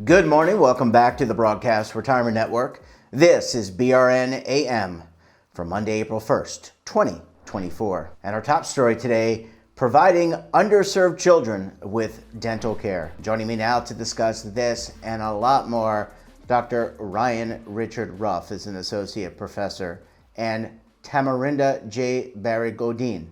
Good morning. Welcome back to the Broadcast Retirement Network. This is BRN AM for Monday, April 1st, 2024. And our top story today, providing underserved children with dental care. Joining me now to discuss this and a lot more, Dr. Richard Ruff is an associate professor, and Tamarinda J Barry-Godín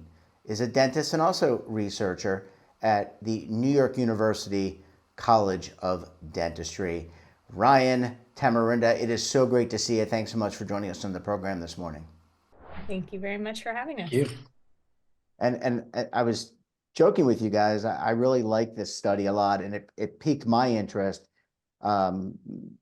is a dentist and also researcher at the New York University College of Dentistry. Ryan, Tamarinda, it is so great to see you. Thanks so much for joining us on the program this morning. Thank you very much for having us. Thank you. And I was joking with you guys. I really like this study a lot, and it piqued my interest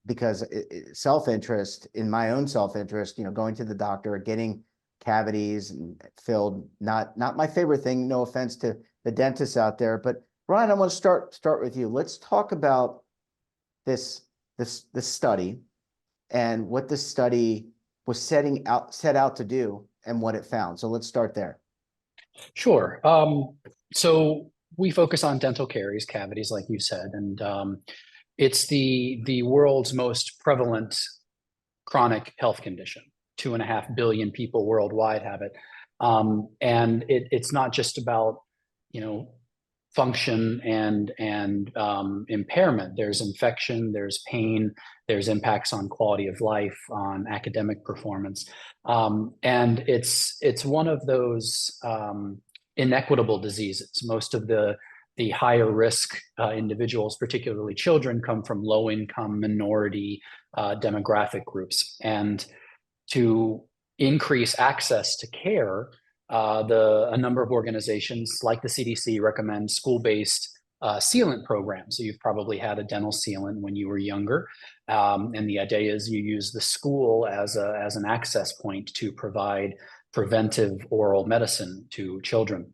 because self-interest, in my own self-interest, going to the doctor, getting cavities and filled, not my favorite thing. No offense to the dentists out there, but Ryan, I want to start with you. Let's talk about this study and what this study was set out to do and what it found. So let's start there. Sure. So we focus on dental caries, cavities, like you said, and it's the world's most prevalent chronic health condition. 2.5 billion people worldwide have it, and it's not just about function and impairment. There's infection, there's pain, there's impacts on quality of life, on academic performance, and it's one of those inequitable diseases. Most of the higher risk individuals, particularly children, come from low income minority demographic groups, and to increase access to care, a number of organizations like the CDC recommend school-based sealant programs. So you've probably had a dental sealant when you were younger, and the idea is you use the school as an access point to provide preventive oral medicine to children.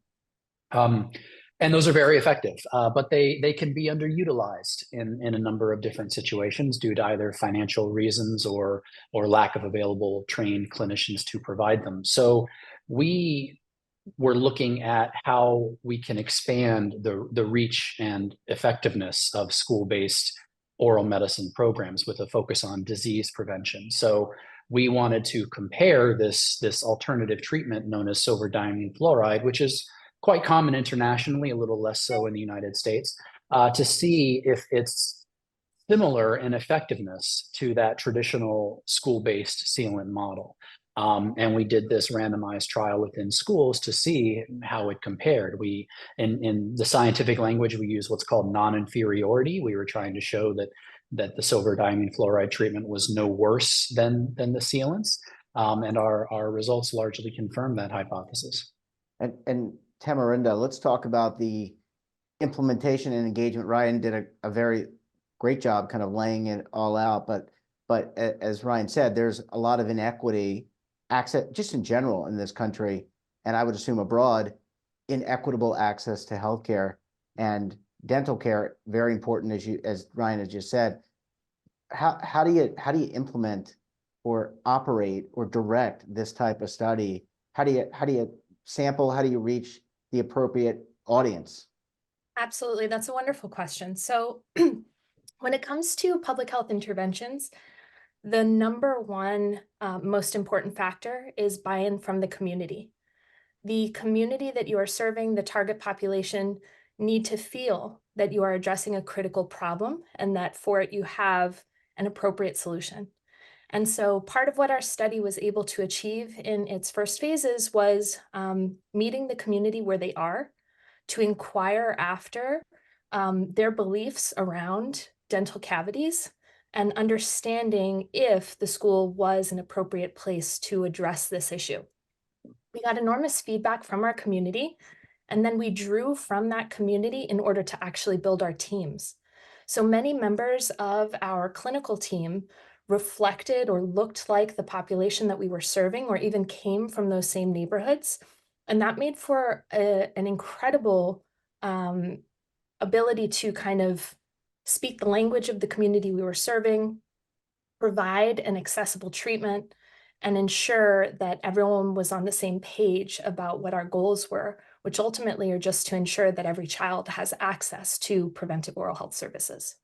And those are very effective, but they can be underutilized in a number of different situations due to either financial reasons or lack of available trained clinicians to provide them. So we were looking at how we can expand the reach and effectiveness of school-based oral medicine programs with a focus on disease prevention. So we wanted to compare this alternative treatment known as silver diamine fluoride, which is quite common internationally, a little less so in the United States, to see if it's similar in effectiveness to that traditional school-based sealant model. And we did this randomized trial within schools to see how it compared. In the scientific language, we use what's called non-inferiority. We were trying to show that the silver diamine fluoride treatment was no worse than the sealants, and our results largely confirm that hypothesis. And Tamarinda, let's talk about the implementation and engagement. Ryan did a very great job kind of laying it all out, but as Ryan said, there's a lot of inequity, access just in general in this country, and I would assume abroad, inequitable access to healthcare and dental care, very important, as Ryan has just said. How do you implement or operate or direct this type of study? How do you sample? How do you reach the appropriate audience? Absolutely. That's a wonderful question. So when it comes to public health interventions, the number one most important factor is buy-in from the community. The community that you are serving, the target population, need to feel that you are addressing a critical problem and that for it you have an appropriate solution. And so part of what our study was able to achieve in its first phases was meeting the community where they are, to inquire after their beliefs around dental cavities and understanding if the school was an appropriate place to address this issue. We got enormous feedback from our community, and then we drew from that community in order to actually build our teams. So many members of our clinical team reflected or looked like the population that we were serving, or even came from those same neighborhoods. And that made for an incredible ability to kind of speak the language of the community we were serving, provide an accessible treatment, and ensure that everyone was on the same page about what our goals were, which ultimately are just to ensure that every child has access to preventive oral health services.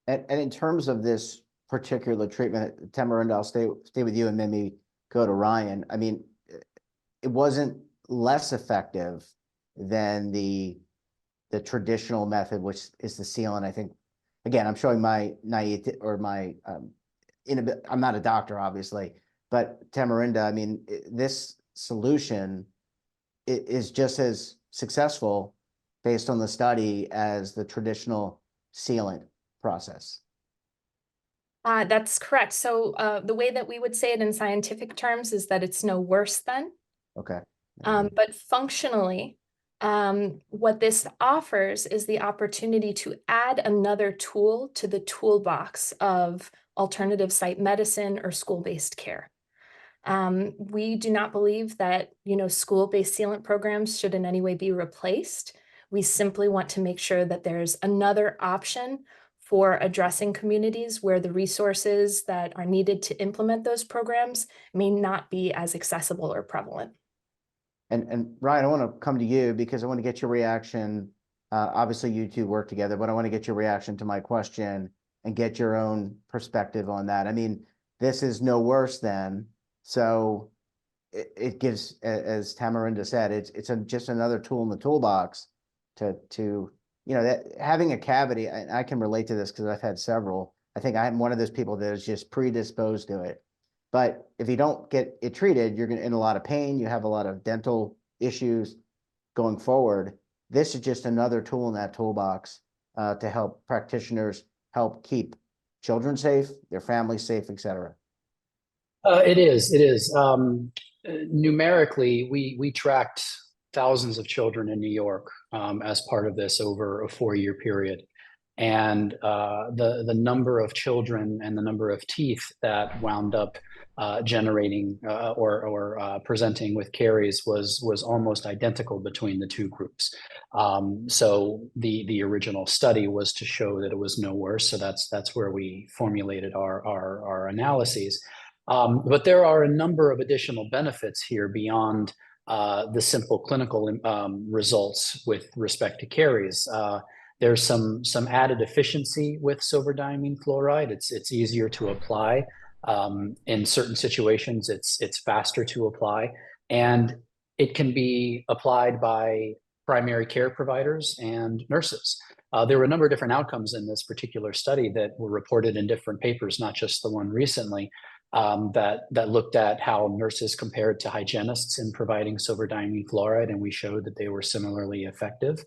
And in terms of this particular treatment, Tamarinda, I'll stay with you and maybe go to Ryan. I mean, it wasn't less effective than the traditional method, which is the sealant. I think, again, I'm showing my naivete or my I'm not a doctor, obviously, but Tamarinda, I mean, this solution is just as successful based on the study as the traditional sealant process. That's correct. So the way that we would say it in scientific terms is that it's no worse than. Okay. But functionally, what this offers is the opportunity to add another tool to the toolbox of alternative site medicine or school-based care. We do not believe that, school-based sealant programs should in any way be replaced. We simply want to make sure that there's another option for addressing communities where the resources that are needed to implement those programs may not be as accessible or prevalent. And Ryan, I want to come to you because I want to get your reaction. Obviously, you two work together, but I want to get your reaction to my question and get your own perspective on that. I mean, this is no worse than, so it gives, as Tamarinda said, it's just another tool in the toolbox to that having a cavity. I can relate to this because I've had several. I think I'm one of those people that is just predisposed to it. But if you don't get it treated, you're in a lot of pain. You have a lot of dental issues going forward. This is just another tool in that toolbox to help practitioners help keep children safe, their families safe, et cetera. It is. Numerically, we tracked thousands of children in New York as part of this over a 4-year period. And the number of children and the number of teeth that wound up generating or presenting with caries was almost identical between the two groups. So the original study was to show that it was no worse. So that's where we formulated our analyses. But there are a number of additional benefits here beyond the simple clinical results with respect to caries. There's some added efficiency with silver diamine fluoride. It's easier to apply. In certain situations, it's faster to apply, and it can be applied by primary care providers and nurses. There were a number of different outcomes in this particular study that were reported in different papers, not just the one recently, that looked at how nurses compared to hygienists in providing silver diamine fluoride, and we showed that they were similarly effective.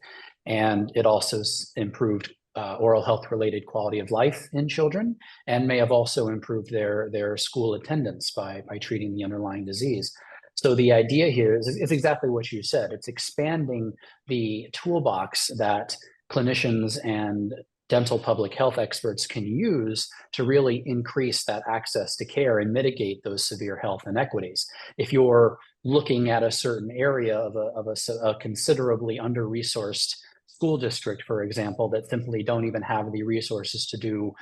And it also improved oral health related quality of life in children, and may have also improved their school attendance by treating the underlying disease. So the idea here is exactly what you said. It's expanding the toolbox that clinicians and dental public health experts can use to really increase that access to care and mitigate those severe health inequities. If you're looking at a certain area of a considerably under-resourced school district, for example, that simply don't even have the resources to do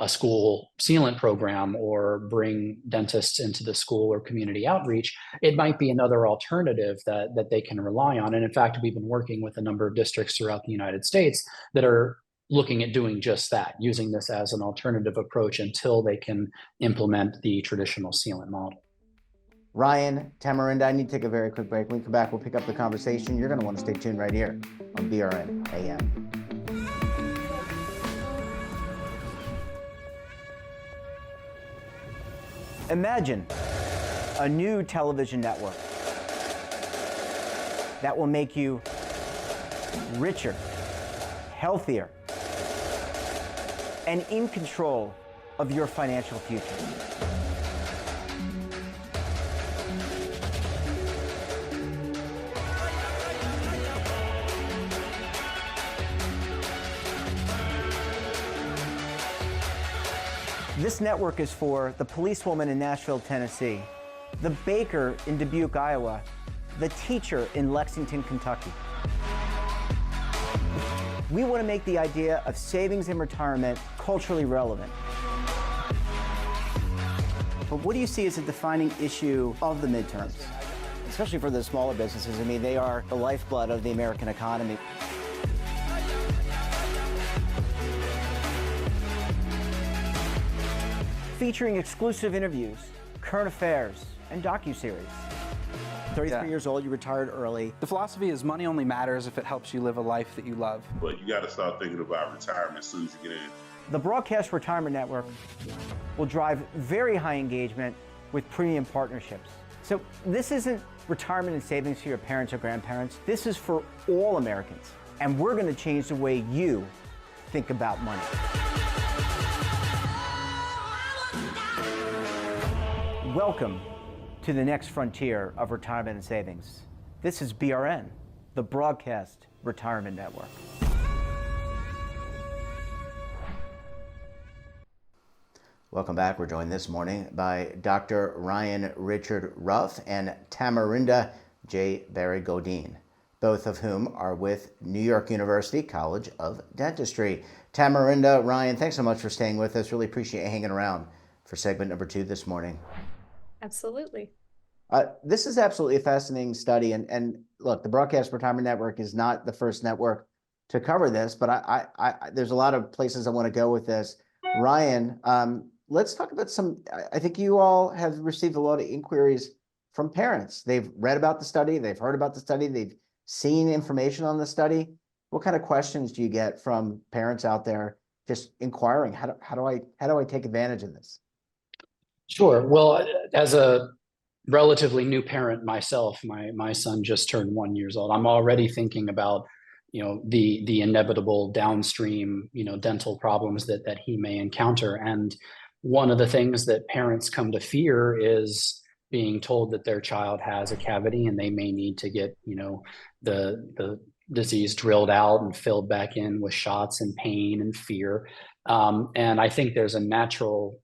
a school sealant program or bring dentists into the school or community outreach, it might be another alternative that they can rely on. And in fact, we've been working with a number of districts throughout the United States that are looking at doing just that, using this as an alternative approach until they can implement the traditional sealant model. Ryan, Tamarinda, I need to take a very quick break. When we come back, we'll pick up the conversation. You're going to want to stay tuned right here on BRN AM. Imagine a new television network that will make you richer, healthier, and in control of your financial future. This network is for the policewoman in Nashville, Tennessee, the baker in Dubuque, Iowa, the teacher in Lexington, Kentucky. We want to make the idea of savings and retirement culturally relevant. But what do you see as a defining issue of the midterms? Especially for the smaller businesses. I mean, they are the lifeblood of the American economy. featuring exclusive interviews, current affairs, and docuseries. 33 years old, you retired early. The philosophy is money only matters if it helps you live a life that you love. But you got to start thinking about retirement as soon as you get in. The Broadcast Retirement Network will drive very high engagement with premium partnerships. So this isn't retirement and savings for your parents or grandparents. This is for all Americans. And we're going to change the way you think about money. Welcome to the next frontier of retirement and savings. This is BRN, the Broadcast Retirement Network. Welcome back. We're joined this morning by Dr. Richard Ruff and Tamarinda J Barry-Godín, both of whom are with New York University College of Dentistry. Tamarinda, Ryan, thanks so much for staying with us. Really appreciate you hanging around for segment number 2 this morning. Absolutely. This is absolutely a fascinating study. And look, the Broadcast Retirement Network is not the first network to cover this, but I there's a lot of places I want to go with this. Ryan, let's talk about I think you all have received a lot of inquiries from parents. They've read about the study, they've heard about the study, they've seen information on the study. What kind of questions do you get from parents out there just inquiring, how do I take advantage of this? Sure. Well, as a relatively new parent myself, my son just turned 1 year old. I'm already thinking about, the inevitable downstream, dental problems that he may encounter. And one of the things that parents come to fear is being told that their child has a cavity and they may need to get, the disease drilled out and filled back in with shots and pain and fear. And I think there's a natural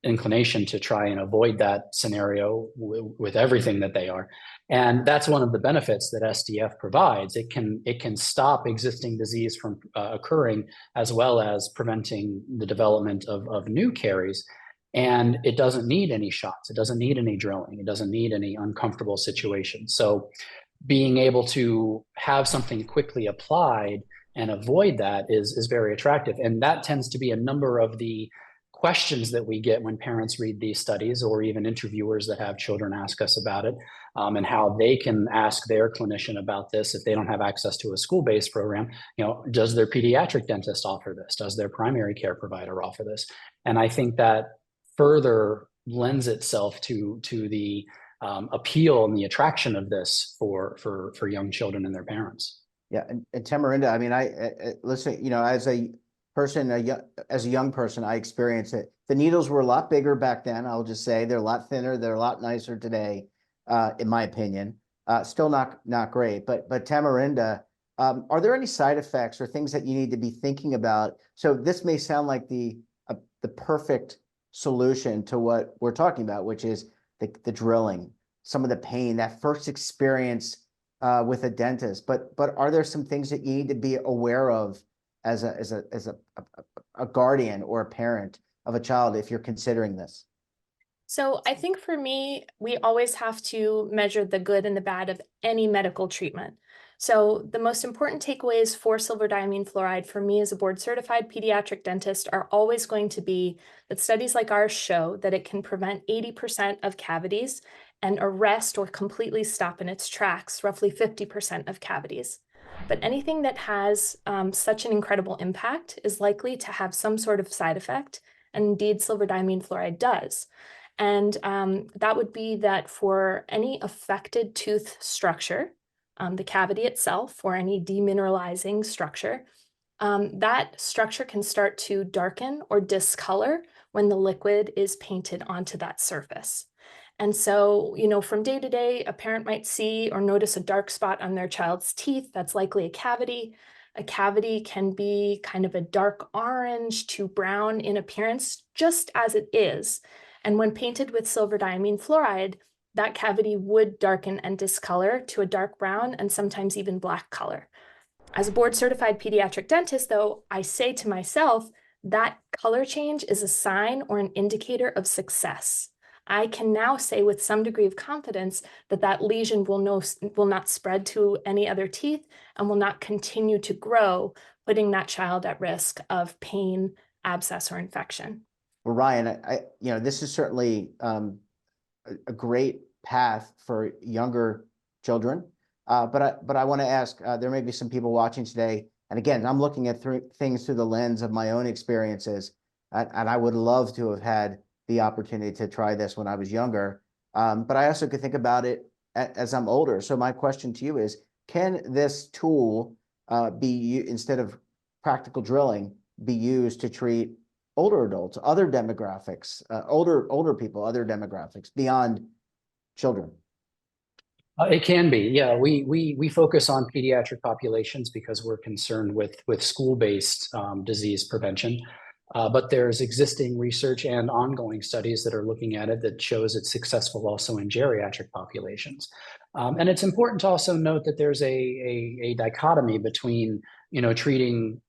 inclination to try and avoid that scenario with everything that they are. And that's one of the benefits that SDF provides. It can stop existing disease from occurring, as well as preventing the development of new caries. And it doesn't need any shots. It doesn't need any drilling. It doesn't need any uncomfortable situations. So being able to have something quickly applied and avoid that is very attractive. And that tends to be a number of the questions that we get when parents read these studies, or even interviewers that have children ask us about it, and how they can ask their clinician about this if they don't have access to a school-based program. Does their pediatric dentist offer this? Does their primary care provider offer this? And I think that further lends itself to the appeal and the attraction of this for young children and their parents. Yeah, and Tamarinda, I mean, listen, as a person, as a young person, I experienced it. The needles were a lot bigger back then. I'll just say they're a lot thinner. They're a lot nicer today, in my opinion. Still not great. But Tamarinda, are there any side effects or things that you need to be thinking about? So this may sound like the perfect solution to what we're talking about, which is the drilling, some of the pain, that first experience with a dentist, but are there some things that you need to be aware of as a guardian or a parent of a child if you're considering this? So I think for me, we always have to measure the good and the bad of any medical treatment. So the most important takeaways for silver diamine fluoride for me as a board certified pediatric dentist are always going to be that studies like ours show that it can prevent 80% of cavities and arrest or completely stop in its tracks roughly 50% of cavities. But anything that has such an incredible impact is likely to have some sort of side effect, and indeed silver diamine fluoride does. And that would be that for any affected tooth structure, the cavity itself, or any demineralizing structure, that structure can start to darken or discolor when the liquid is painted onto that surface. And so, from day to day, a parent might see or notice a dark spot on their child's teeth. That's likely a cavity. A cavity can be kind of a dark orange to brown in appearance, just as it is. And when painted with silver diamine fluoride, that cavity would darken and discolor to a dark brown and sometimes even black color. As a board certified pediatric dentist, though, I say to myself, that color change is a sign or an indicator of success. I can now say with some degree of confidence that that lesion will not spread to any other teeth and will not continue to grow, putting that child at risk of pain, abscess, or infection. Well, Ryan, this is certainly a great path for younger children. But I want to ask, there may be some people watching today, and again, I'm looking at things through the lens of my own experiences, and I would love to have had the opportunity to try this when I was younger. But I also could think about it as I'm older. So my question to you is, can this tool instead of practical drilling, be used to treat older adults, other demographics, older people, other demographics beyond children? It can be, yeah. We focus on pediatric populations because we're concerned with school-based disease prevention. But there's existing research and ongoing studies that are looking at it that shows it's successful also in geriatric populations. And it's important to also note that there's a dichotomy between, treating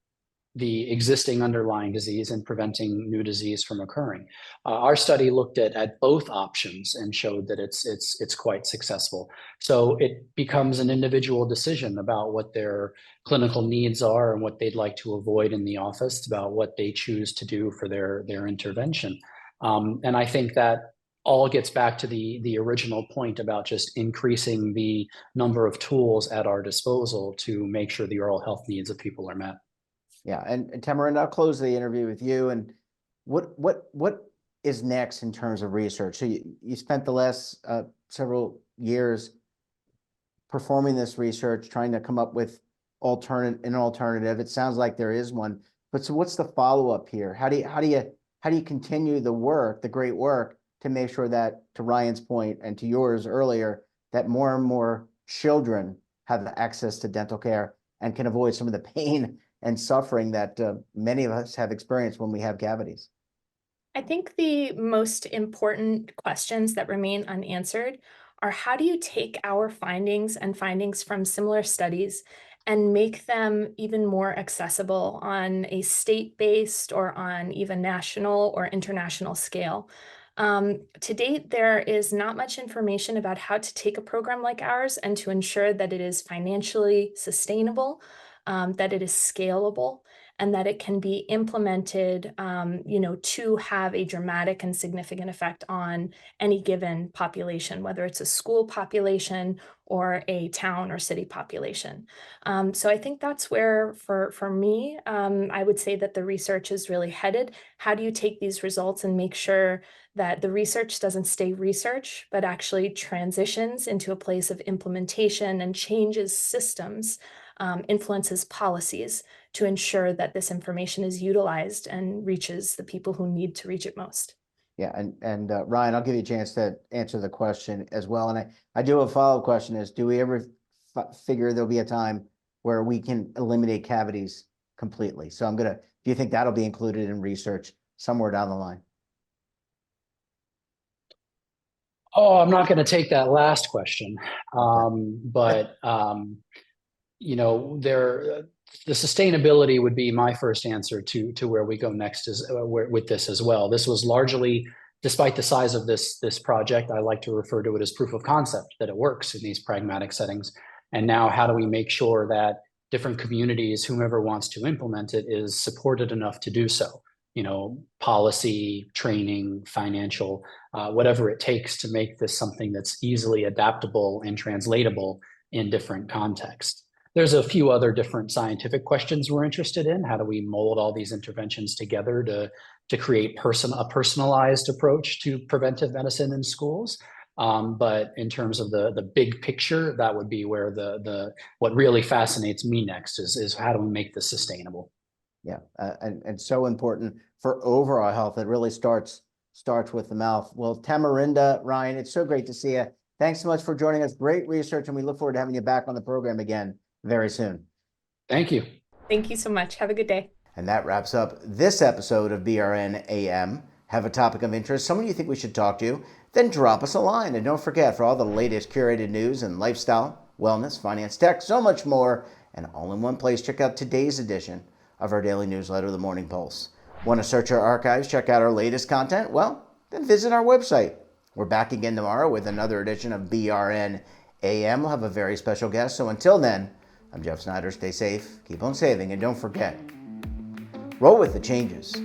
the existing underlying disease and preventing new disease from occurring. Our study looked at both options and showed that it's quite successful. So it becomes an individual decision about what their clinical needs are and what they'd like to avoid in the office, about what they choose to do for their intervention. And I think that all gets back to the original point about just increasing the number of tools at our disposal to make sure the oral health needs of people are met. Yeah, and Tamarinda, I'll close the interview with you. And what is next in terms of research? So you spent the last several years performing this research, trying to come up with an alternative. It sounds like there is one. But so what's the follow-up here? How do you continue the work, the great work, to make sure that, to Ryan's point and to yours earlier, that more and more children have access to dental care and can avoid some of the pain and suffering that many of us have experienced when we have cavities? I think the most important questions that remain unanswered are, how do you take our findings and findings from similar studies and make them even more accessible on a state-based or on even national or international scale? To date, there is not much information about how to take a program like ours and to ensure that it is financially sustainable, that it is scalable, and that it can be implemented, to have a dramatic and significant effect on any given population, whether it's a school population or a town or city population. So I think that's where, for me, I would say that the research is really headed. How do you take these results and make sure that the research doesn't stay research, but actually transitions into a place of implementation and changes systems, influences policies to ensure that this information is utilized and reaches the people who need to reach it most. Yeah, and Ryan, I'll give you a chance to answer the question as well. And I do have a follow-up question: is, do we ever figure there'll be a time where we can eliminate cavities completely? So do you think that'll be included in research somewhere down the line? Oh, I'm not going to take that last question. The sustainability would be my first answer to where we go next with this as well. This was largely, despite the size of this project, I like to refer to it as proof of concept, that it works in these pragmatic settings. And now, how do we make sure that different communities, whomever wants to implement it, is supported enough to do so? Policy, training, financial, whatever it takes to make this something that's easily adaptable and translatable in different contexts. There's a few other different scientific questions we're interested in. How do we mold all these interventions together to create a personalized approach to preventive medicine in schools? But in terms of the big picture, that would be where what really fascinates me next is how do we make this sustainable? Yeah, and so important for overall health. It really starts with the mouth. Well, Tamarinda, Ryan, it's so great to see you. Thanks so much for joining us. Great research, and we look forward to having you back on the program again very soon. Thank you. Thank you so much. Have a good day. And that wraps up this episode of BRN AM. Have a topic of interest, someone you think we should talk to, then drop us a line. And don't forget, for all the latest curated news and lifestyle, wellness, finance, tech, so much more, and all in one place, check out today's edition of our daily newsletter, The Morning Pulse. Want to search our archives, check out our latest content? Well, then visit our website. We're back again tomorrow with another edition of BRN AM. We'll have a very special guest. So until then, I'm Jeff Snyder. Stay safe, keep on saving, and don't forget, roll with the changes.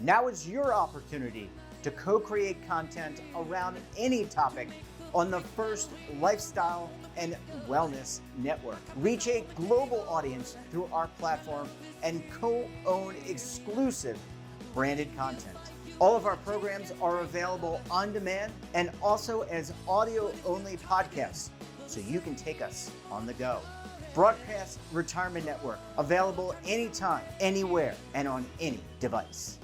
Now is your opportunity to co-create content around any topic on the first lifestyle and wellness network. Reach a global audience through our platform and co-own exclusive branded content. All of our programs are available on demand and also as audio-only podcasts, so you can take us on the go. Broadcast Retirement Network, available anytime, anywhere, and on any device.